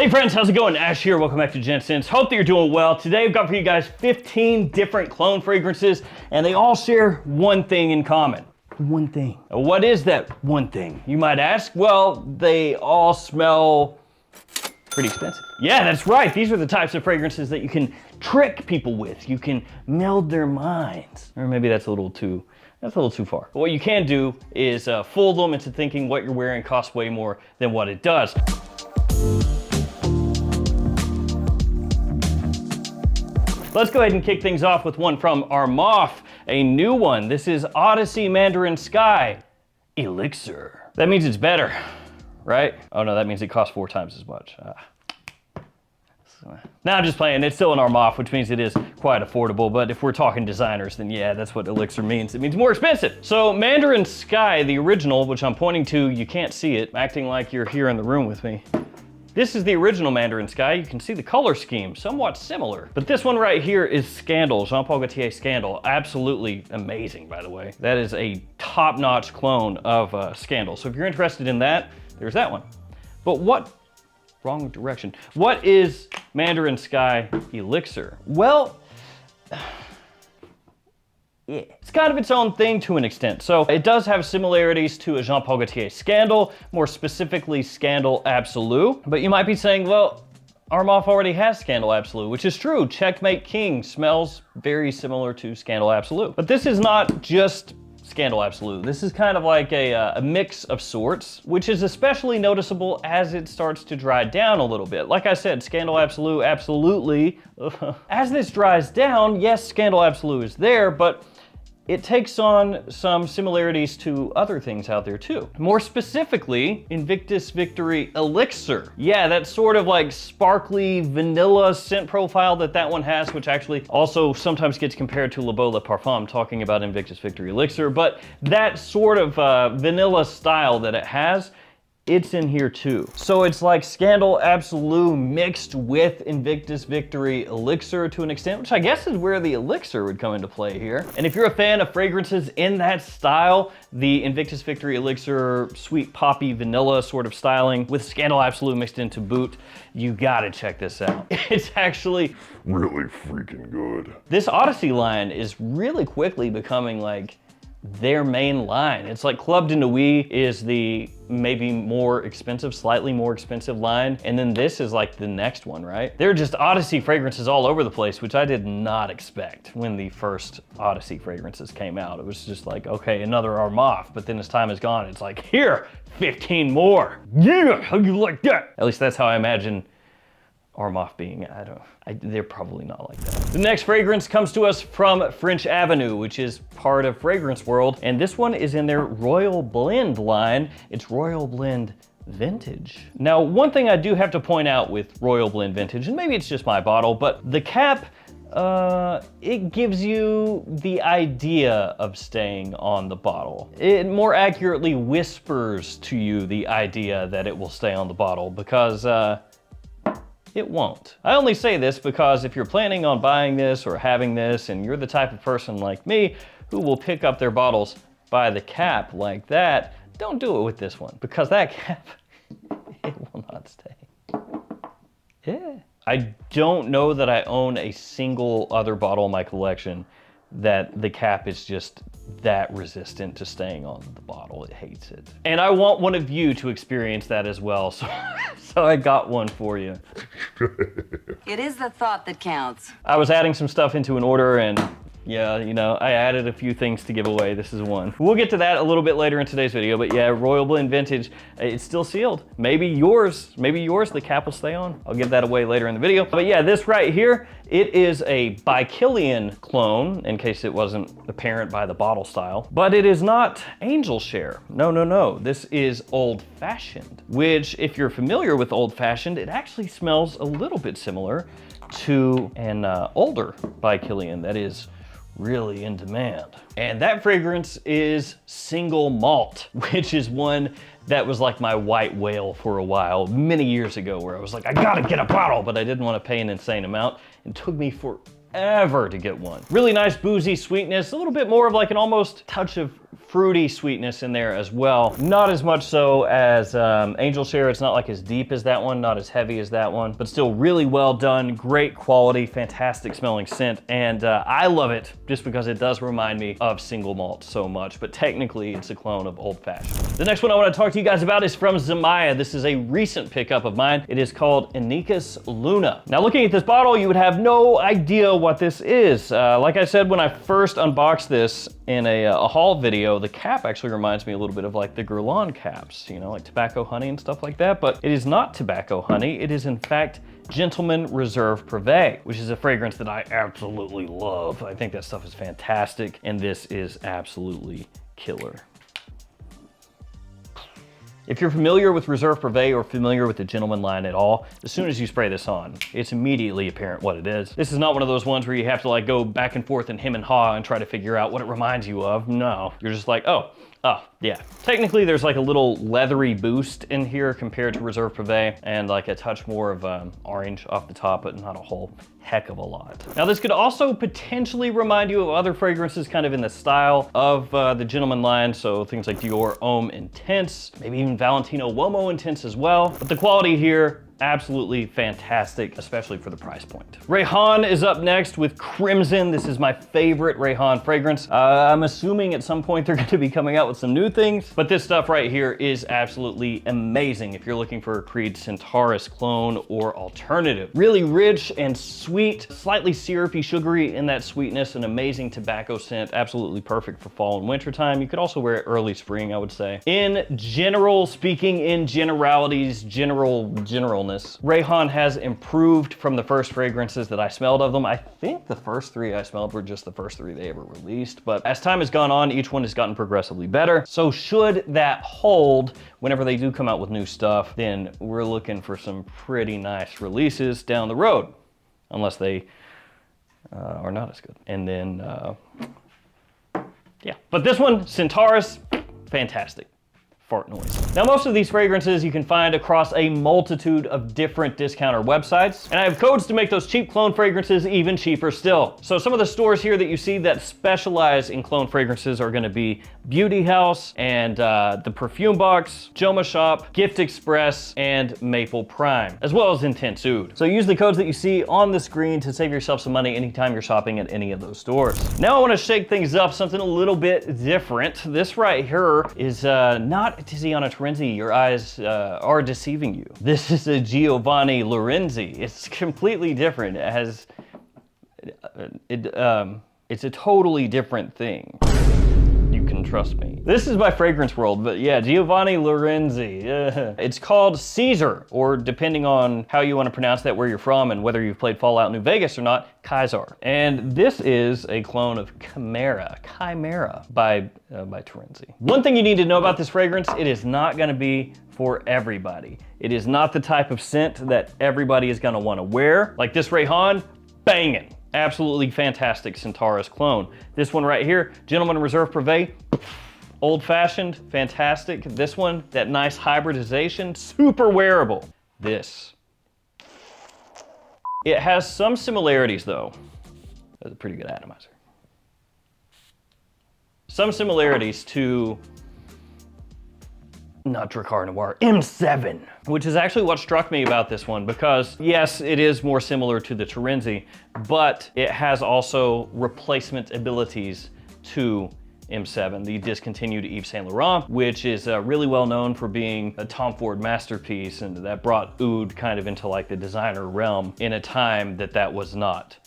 Hey friends, how's it going? Ash here, welcome back to Gents. Hope that you're doing well. Today I've got for you guys 15 different cologne fragrances, and they all share one thing in common. One thing. What is that one thing, you might ask? Well, they all smell pretty expensive. Yeah, that's right. These are the types of fragrances that you can trick people with. You can meld their minds. Or maybe that's a little too far. But what you can do is fool them into thinking what you're wearing costs way more than what it does. Let's go ahead and kick things off with one from Armaf, a new one. This is Odyssey Mandarin Sky Elixir. That means it's better, right? Oh no, that means it costs 4 times as much. Now I'm just playing, it's still an Armaf, which means it is quite affordable, but if we're talking designers, then yeah, that's what Elixir means. It means more expensive. So Mandarin Sky, the original, which I'm pointing to, you can't see it, acting like you're here in the room with me. This is the original Mandarin Sky. You can see the color scheme, somewhat similar. But this one right here is Scandal, Jean-Paul Gaultier Scandal. Absolutely amazing, by the way. That is a top-notch clone of Scandal. So if you're interested in that, there's that one. But wrong direction. What is Mandarin Sky Elixir? Well, yeah, it's kind of its own thing to an extent. So it does have similarities to a Jean-Paul Gaultier Scandal, more specifically Scandal Absolute. But you might be saying, well, Armaf already has Scandal Absolute, which is true. Checkmate King smells very similar to Scandal Absolute. But this is not just Scandal Absolute. This is kind of like a mix of sorts, which is especially noticeable as it starts to dry down a little bit. Like I said, Scandal Absolute, absolutely. As this dries down, yes, Scandal Absolute is there, but it takes on some similarities to other things out there too. More specifically, Invictus Victory Elixir. Yeah, that sort of like sparkly vanilla scent profile that one has, which actually also sometimes gets compared to Le Beau Le Parfum, talking about Invictus Victory Elixir, but that sort of vanilla style that it has, it's in here too. So it's like Scandal Absolute mixed with Invictus Victory Elixir to an extent, which I guess is where the Elixir would come into play here. And if you're a fan of fragrances in that style, the Invictus Victory Elixir sweet poppy vanilla sort of styling with Scandal Absolute mixed into boot, you gotta check this out. It's actually really freaking good. This Odyssey line is really quickly becoming like their main line. It's like Club de Nuit is the maybe more expensive, slightly more expensive line, and then this is like the next one, right? There are just Odyssey fragrances all over the place, which I did not expect when the first Odyssey fragrances came out. It was just like, okay, another Armaf, but then as time has gone, it's like, here, 15 more. Yeah, how you like that? At least that's how I imagine Armaf being. They're probably not like that. The next fragrance comes to us from French Avenue, which is part of Fragrance World, and this one is in their Royal Blend line. It's Royal Blend Vintage. Now, one thing I do have to point out with Royal Blend Vintage, and maybe it's just my bottle, but the cap, it gives you the idea of staying on the bottle. It more accurately whispers to you the idea that it will stay on the bottle, because it won't. I only say this because if you're planning on buying this or having this, and you're the type of person like me who will pick up their bottles by the cap like that, don't do it with this one, because that cap, it will not stay. Yeah. I don't know that I own a single other bottle in my collection that the cap is just that resistant to staying on the bottle. It hates it. And I want one of you to experience that as well, so I got one for you. It is the thought that counts. I was adding some stuff into an order, and yeah, you know, I added a few things to give away. This is one. We'll get to that a little bit later in today's video, but yeah, Royal Blend Vintage, it's still sealed. Maybe yours, the cap will stay on. I'll give that away later in the video. But yeah, this right here, it is a By Kilian clone, in case it wasn't apparent by the bottle style, but it is not Angel Share. No. This is Old Fashioned, which if you're familiar with Old Fashioned, it actually smells a little bit similar to an older By Kilian that is really in demand. And that fragrance is Single Malt, which is one that was like my white whale for a while, many years ago, where I was like, I gotta get a bottle, but I didn't want to pay an insane amount. It took me forever to get one. Really nice boozy sweetness, a little bit more of like an almost touch of fruity sweetness in there as well. Not as much so as angel share. It's not like as deep as that one, not as heavy as that one, but still really well done, great quality, fantastic smelling scent. And I love it just because it does remind me of single malt so much, but technically it's a clone of Old Fashioned. The next one I want to talk to you guys about is from Zimaya. This is a recent pickup of mine. It is called Inikas Luna. Now looking at this bottle, you would have no idea what this is. Like I said, when I first unboxed this in a haul video, the cap actually reminds me a little bit of like the Guerlain caps, you know, like tobacco honey and stuff like that, but it is not tobacco honey. It is in fact Gentleman Reserve Privé, which is a fragrance that I absolutely love. I think that stuff is fantastic, and this is absolutely killer. If you're familiar with Reserve Privé or familiar with the Gentleman line at all, as soon as you spray this on, it's immediately apparent what it is. This is not one of those ones where you have to like go back and forth and hem and haw and try to figure out what it reminds you of. No, you're just like, oh, yeah. Technically, there's like a little leathery boost in here compared to Reserve Privé, and like a touch more of orange off the top, but not a whole heck of a lot. Now, this could also potentially remind you of other fragrances kind of in the style of the Gentleman line, so things like Dior Homme Intense, maybe even Valentino Uomo Intense as well. But the quality here, absolutely fantastic, especially for the price point. Rayhaan is up next with Crimson. This is my favorite Rayhaan fragrance. I'm assuming at some point they're going to be coming out with some new things, but this stuff right here is absolutely amazing if you're looking for a Creed Centaurus clone or alternative. Really rich and sweet, slightly syrupy, sugary in that sweetness, an amazing tobacco scent, absolutely perfect for fall and winter time. You could also wear it early spring, I would say. In general, speaking in generalities, generalness, Rayhaan has improved from the first fragrances that I smelled of them. I think the first three I smelled were just the first three they ever released, but as time has gone on, each one has gotten progressively better. So should that hold, whenever they do come out with new stuff, then we're looking for some pretty nice releases down the road, unless they are not as good. And then, yeah. But this one, Centaurus, fantastic. Fart noise. Now, most of these fragrances you can find across a multitude of different discounter websites, and I have codes to make those cheap clone fragrances even cheaper still. So some of the stores here that you see that specialize in clone fragrances are gonna be Beauty House and the Perfume Box, JOMASHOP, Gift Express, and Maple Prime, as well as Intense Oud. So use the codes that you see on the screen to save yourself some money anytime you're shopping at any of those stores. Now I wanna shake things up, something a little bit different. This right here is not Tiziana Terenzi. Your eyes are deceiving you. This is a Giovanni Lorenzi. It's completely different. It has, it's a totally different thing. You can trust me. This is my fragrance world, but yeah, Giovanni Lorenzi. It's called Caesar, or depending on how you want to pronounce that, where you're from, and whether you've played Fallout New Vegas or not, Kaiser. And this is a clone of Chimera by Terenzi. One thing you need to know about this fragrance, it is not gonna be for everybody. It is not the type of scent that everybody is gonna wanna wear. Like this Rayhaan, banging. Absolutely fantastic Centaurus clone. This one right here, Gentleman Reserve Privé, Old Fashioned, fantastic. This one, that nice hybridization, super wearable. This. It has some similarities though. That's a pretty good atomizer. Some similarities to not Drakkar Noir, M7, which is actually what struck me about this one, because yes, it is more similar to the Terenzi, but it has also replacement abilities to M7, the discontinued Yves Saint Laurent, which is really well known for being a Tom Ford masterpiece, and that brought oud kind of into like the designer realm in a time that was not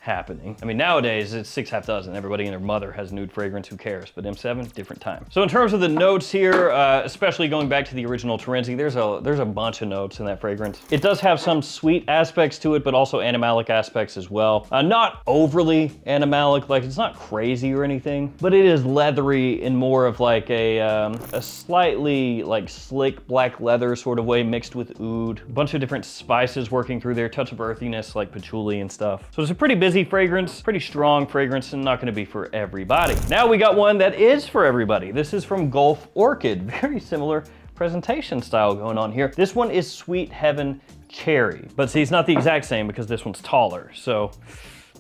happening. I mean, nowadays it's 6 half dozen. Everybody and their mother has nude fragrance, who cares? But M7, different time. So in terms of the notes here, especially going back to the original Terenzi, there's a bunch of notes in that fragrance. It does have some sweet aspects to it, but also animalic aspects as well. Not overly animalic, like it's not crazy or anything, but it is leathery in more of like a slightly like slick black leather sort of way mixed with oud. A bunch of different spices working through there, touch of earthiness like patchouli and stuff. So it's a pretty busy fragrance, pretty strong fragrance, and not gonna be for everybody. Now we got one that is for everybody. This is from Gulf Orchid. Very similar presentation style going on here. This one is Sweet Heaven Cherry, but see, it's not the exact same because this one's taller. So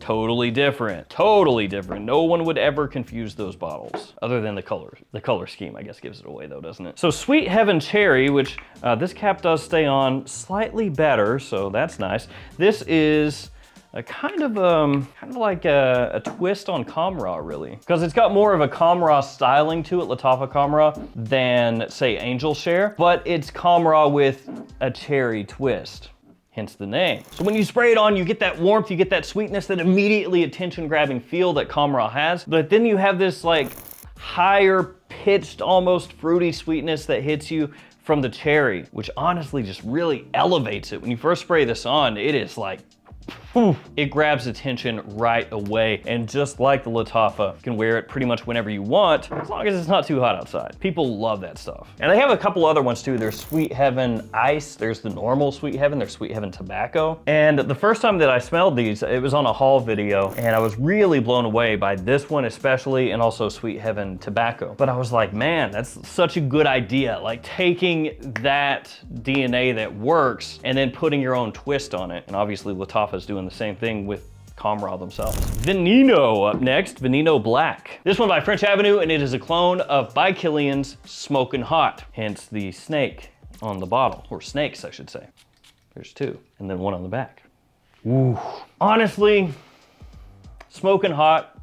Totally different, totally different. No one would ever confuse those bottles, other than the color. The color scheme, I guess, gives it away though, doesn't it? So Sweet Heaven Cherry, which this cap does stay on slightly better, so that's nice. This is a kind of like a twist on Kamra, really. Because it's got more of a Kamra styling to it, Lattafa Kamra, than say Angel Share, but it's Kamra with a cherry twist. Hence the name. So when you spray it on, you get that warmth, you get that sweetness, that immediately attention-grabbing feel that Kamra has. But then you have this like higher pitched, almost fruity sweetness that hits you from the cherry, which honestly just really elevates it. When you first spray this on, it is like, it grabs attention right away. And just like the Lattafa, you can wear it pretty much whenever you want, as long as it's not too hot outside. People love that stuff. And they have a couple other ones too. There's Sweet Heaven Ice, there's the normal Sweet Heaven, there's Sweet Heaven Tobacco. And the first time that I smelled these, it was on a haul video, and I was really blown away by this one especially, and also Sweet Heaven Tobacco. But I was like, man, that's such a good idea. Like taking that DNA that works and then putting your own twist on it. And obviously Lattafa's doing the same thing with Kamra themselves. Veneno up next, Veneno Black. This one by French Avenue, and it is a clone of By Killian's Smokin' Hot, hence the snake on the bottle, or snakes, I should say. There's two, and then one on the back. Ooh. Honestly, Smokin' Hot,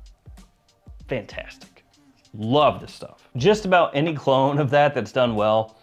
fantastic. Love this stuff. Just about any clone of that that's done well,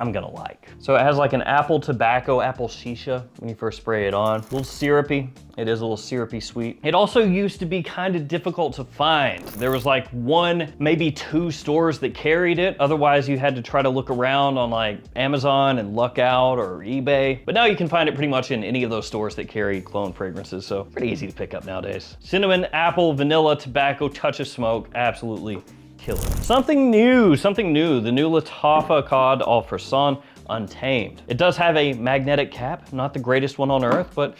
I'm gonna like. So it has like an apple tobacco, apple shisha when you first spray it on. A little syrupy. It is a little syrupy sweet. It also used to be kind of difficult to find. There was like one, maybe two stores that carried it. Otherwise you had to try to look around on like Amazon and luck out or eBay. But now you can find it pretty much in any of those stores that carry clone fragrances. So pretty easy to pick up nowadays. Cinnamon, apple, vanilla, tobacco, touch of smoke, absolutely killer. Something new, the new Lattafa qaed al fursan Untamed. It does have a magnetic cap, not the greatest one on earth, but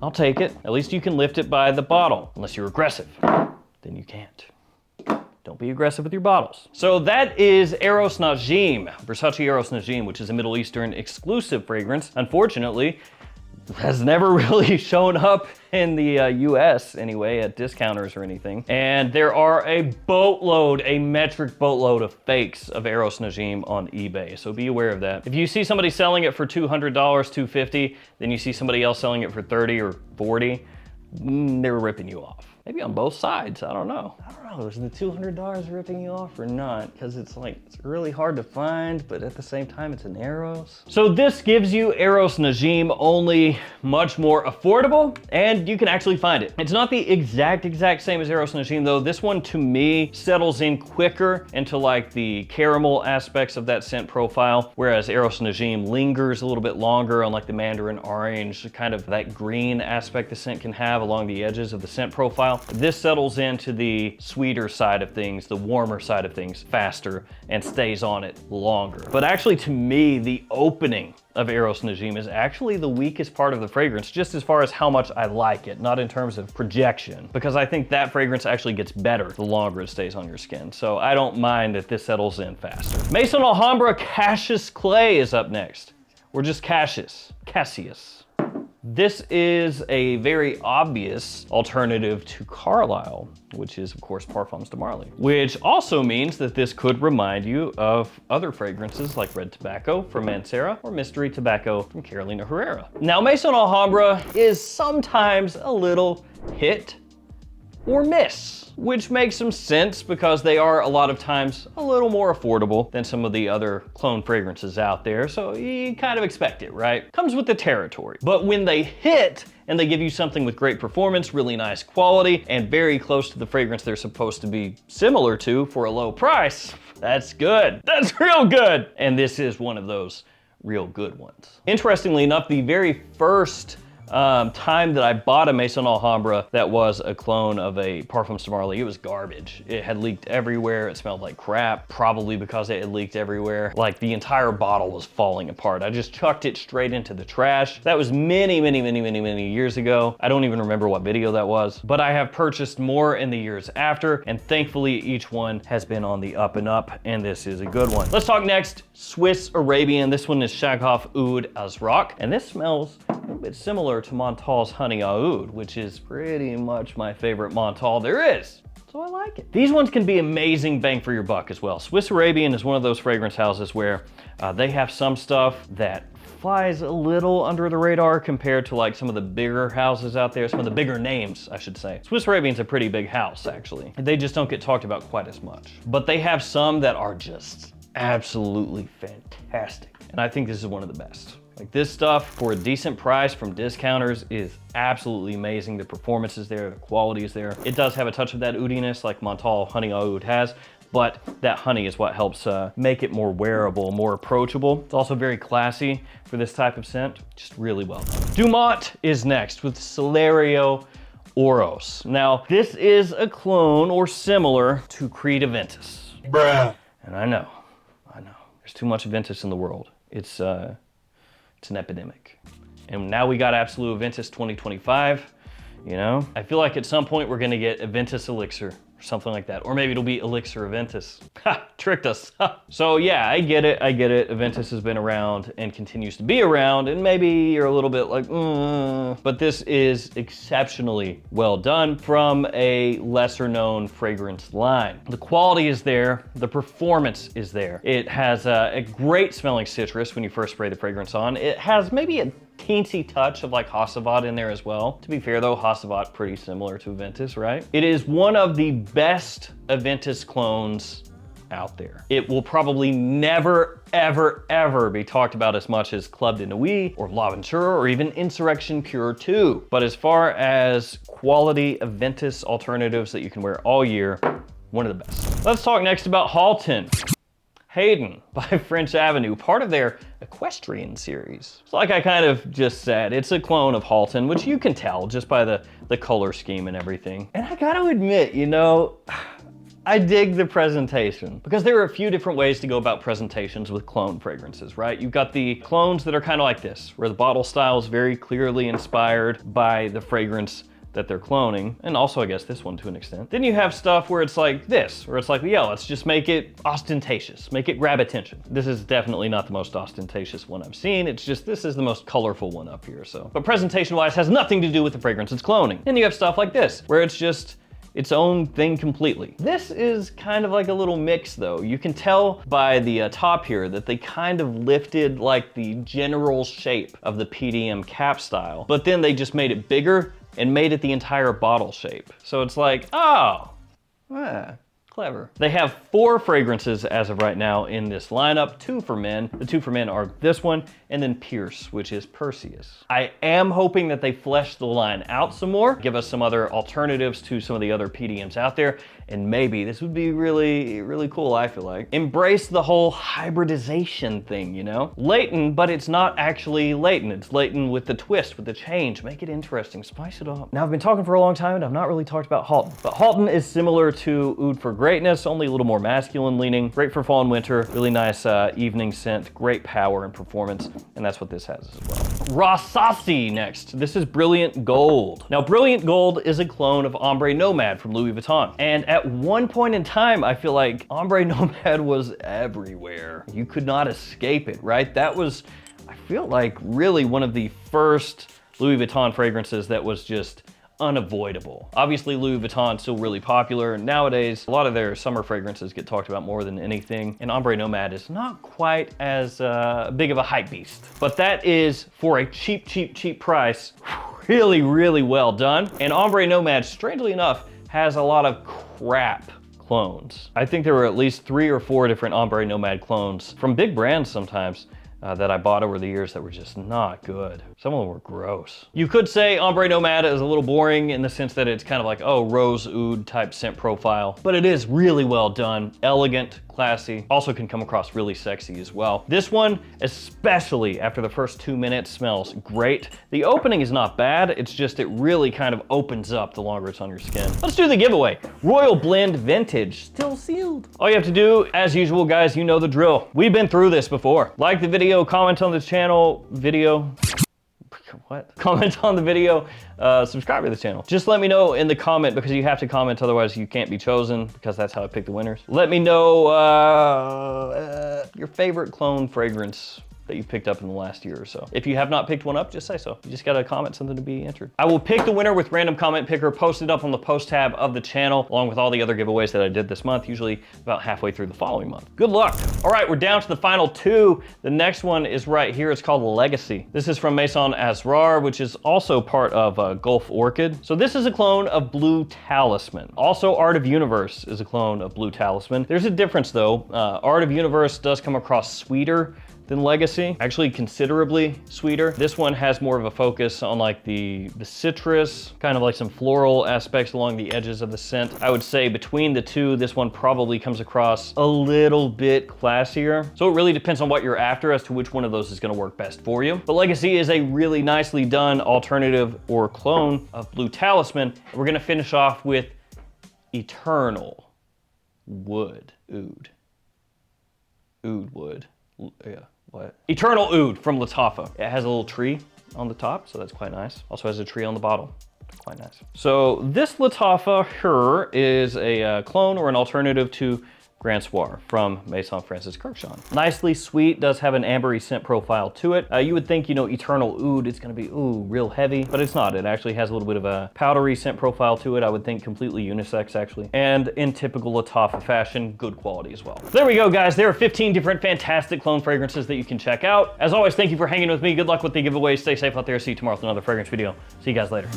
I'll take it. At least you can lift it by the bottle, unless you're aggressive. Then you can't. Don't be aggressive with your bottles. So that is Eros Najim, Versace Eros Najim, which is a Middle Eastern exclusive fragrance. Unfortunately, has never really shown up in the US anyway, at discounters or anything. And there are a boatload, a metric boatload of fakes of Eros Najim on eBay. So be aware of that. If you see somebody selling it for $200, $250, then you see somebody else selling it for 30 or 40, they're ripping you off. Maybe on both sides, I don't know. Is the $200 ripping you off or not? Because it's like, it's really hard to find, but at the same time, it's an Eros. So this gives you Eros Najim, only much more affordable, and you can actually find it. It's not the exact same as Eros Najim though. This one to me settles in quicker into like the caramel aspects of that scent profile, whereas Eros Najim lingers a little bit longer on like the mandarin orange, kind of that green aspect the scent can have along the edges of the scent profile. This settles into the sweeter side of things, the warmer side of things faster, and stays on it longer. But actually to me, the opening of Eros Najim is actually the weakest part of the fragrance, just as far as how much I like it, not in terms of projection, because I think that fragrance actually gets better the longer it stays on your skin. So I don't mind that this settles in faster. Maison Alhambra Cassius Clay is up next. Or just Cassius. This is a very obvious alternative to Carlisle, which is of course Parfums de Marly, which also means that this could remind you of other fragrances like Red Tobacco from Mancera or Mystery Tobacco from Carolina Herrera. Now Maison Alhambra is sometimes a little hit or miss, which makes some sense because they are a lot of times a little more affordable than some of the other clone fragrances out there. So you kind of expect it, right? Comes with the territory. But when they hit and they give you something with great performance, really nice quality, and very close to the fragrance they're supposed to be similar to for a low price, that's good. That's real good. And this is one of those real good ones. Interestingly enough, the very first time that I bought a Maison Alhambra that was a clone of a Parfums de Marly, it was garbage. It had leaked everywhere. It smelled like crap, probably because it had leaked everywhere. Like the entire bottle was falling apart. I just chucked it straight into the trash. That was many years ago. I don't even remember what video that was, but I have purchased more in the years after, and thankfully each one has been on the up and up, and this is a good one. Let's talk next, Swiss Arabian. This one is Shaghaf Oud Azrak, and this smells bit similar to Montal's Honey Oud, which is pretty much my favorite Montal there is. So I like it. These ones can be amazing bang for your buck as well. Swiss Arabian is one of those fragrance houses where they have some stuff that flies a little under the radar compared to like some of the bigger houses out there, some of the bigger names, I should say. Swiss Arabian's a pretty big house, actually. They just don't get talked about quite as much. But they have some that are just absolutely fantastic. And I think this is one of the best. Like this stuff for a decent price from discounters is absolutely amazing. The performance is there, the quality is there. It does have a touch of that oudiness like Montal Honey Oud has, but that honey is what helps make it more wearable, more approachable. It's also very classy for this type of scent. Just really well done. Dumont is next with Celerio Oros. Now, this is a clone or similar to Creed Aventus. Bruh. And I know. There's too much Aventus in the world. It's an epidemic. And now we got Absolute Aventus 2025, you know? I feel like at some point we're gonna get Aventus Elixir, or something like that. Or maybe it'll be Elixir Aventus. Ha, tricked us. So yeah, I get it. Aventus has been around and continues to be around, and maybe you're a little bit like, but this is exceptionally well done from a lesser known fragrance line. The quality is there, the performance is there. It has a great smelling citrus when you first spray the fragrance on. It has maybe a teensy touch of like Hasselblad in there as well. To be fair though, Hasselblad pretty similar to Aventus, right? It is one of the best Aventus clones out there. It will probably never, ever, ever be talked about as much as Club de Nuit or L'Aventure or even Insurrection Pure 2. But as far as quality Aventus alternatives that you can wear all year, one of the best. Let's talk next about Halton. Haydan by French Avenue, part of their equestrian series. So like I kind of just said, it's a clone of Halton, which you can tell just by the color scheme and everything. And I gotta admit, you know, I dig the presentation because there are a few different ways to go about presentations with clone fragrances, right? You've got the clones that are kind of like this, where the bottle style is very clearly inspired by the fragrance that they're cloning, and also I guess this one to an extent. Then you have stuff where it's like this, where it's like, yeah, let's just make it ostentatious, make it grab attention. This is definitely not the most ostentatious one I've seen, it's just this is the most colorful one up here, so. But presentation-wise has nothing to do with the fragrance it's cloning. Then you have stuff like this, where it's just its own thing completely. This is kind of like a little mix though. You can tell by the top here that they kind of lifted like the general shape of the PDM cap style, but then they just made it bigger and made it the entire bottle shape. So it's like, oh, clever. They have 4 fragrances as of right now in this lineup, 2 for men. The 2 for men are this one, and then Pierce, which is Perseus. I am hoping that they flesh the line out some more, give us some other alternatives to some of the other PDMs out there, and maybe this would be really, really cool, I feel like. Embrace the whole hybridization thing, you know? Latent, but it's not actually latent. It's latent with the twist, with the change. Make it interesting, spice it up. Now, I've been talking for a long time and I've not really talked about Halton, but Halton is similar to Oud for Greatness, only a little more masculine leaning. Great for fall and winter, really nice evening scent, great power and performance, and that's what this has as well. Rasasi next. This is Brilliant Gold. Now, Brilliant Gold is a clone of Ombre Nomad from Louis Vuitton, and at one point in time, I feel like Ombre Nomad was everywhere. You could not escape it, right? That was, I feel like, really one of the first Louis Vuitton fragrances that was just unavoidable. Obviously, Louis Vuitton's still really popular, and nowadays, a lot of their summer fragrances get talked about more than anything, and Ombre Nomad is not quite as big of a hype beast. But that is, for a cheap, cheap, cheap price, really, really well done. And Ombre Nomad, strangely enough, has a lot of crap clones. I think there were at least 3 or 4 different Ombre Nomad clones from big brands sometimes that I bought over the years that were just not good. Some of them were gross. You could say Ombre Nomad is a little boring in the sense that it's kind of like, oh, rose oud type scent profile, but it is really well done, elegant, classy, also can come across really sexy as well. This one, especially after the first 2 minutes, smells great. The opening is not bad, it's just it really kind of opens up the longer it's on your skin. Let's do the giveaway. Royal Blend Vintage, still sealed. All you have to do, as usual, guys, you know the drill. We've been through this before. Like the video, comment on the channel, comment on the video, subscribe to the channel. Just let me know in the comment, because you have to comment, otherwise you can't be chosen, because that's how I pick the winners. Let me know your favorite clone fragrance that you've picked up in the last year or so. If you have not picked one up, just say so. You just gotta comment something to be entered. I will pick the winner with random comment picker posted up on the post tab of the channel, along with all the other giveaways that I did this month, usually about halfway through the following month. Good luck. All right, we're down to the final two. The next one is right here. It's called Legacy. This is from Maison Asrar, which is also part of Gulf Orchid. So this is a clone of Blue Talisman. Also, Art of Universe is a clone of Blue Talisman. There's a difference though. Art of Universe does come across sweeter than Legacy, actually considerably sweeter. This one has more of a focus on like the citrus, kind of like some floral aspects along the edges of the scent. I would say between the two, this one probably comes across a little bit classier. So it really depends on what you're after as to which one of those is gonna work best for you. But Legacy is a really nicely done alternative or clone of Blue Talisman. We're gonna finish off with Eternal Wood. Oud wood. Yeah. What? Eternal Oud from Lattafa. It has a little tree on the top, so that's quite nice. Also has a tree on the bottom. Quite nice. So this Lattafa here is a clone or an alternative to Grand Soir from Maison Francis Kurkdjian. Nicely sweet, does have an ambery scent profile to it. You would think, you know, Eternal Oud, it's gonna be, ooh, real heavy, but it's not. It actually has a little bit of a powdery scent profile to it. I would think completely unisex, actually. And in typical Lattafa fashion, good quality as well. So there we go, guys. There are 15 different fantastic clone fragrances that you can check out. As always, thank you for hanging with me. Good luck with the giveaways. Stay safe out there. See you tomorrow with another fragrance video. See you guys later.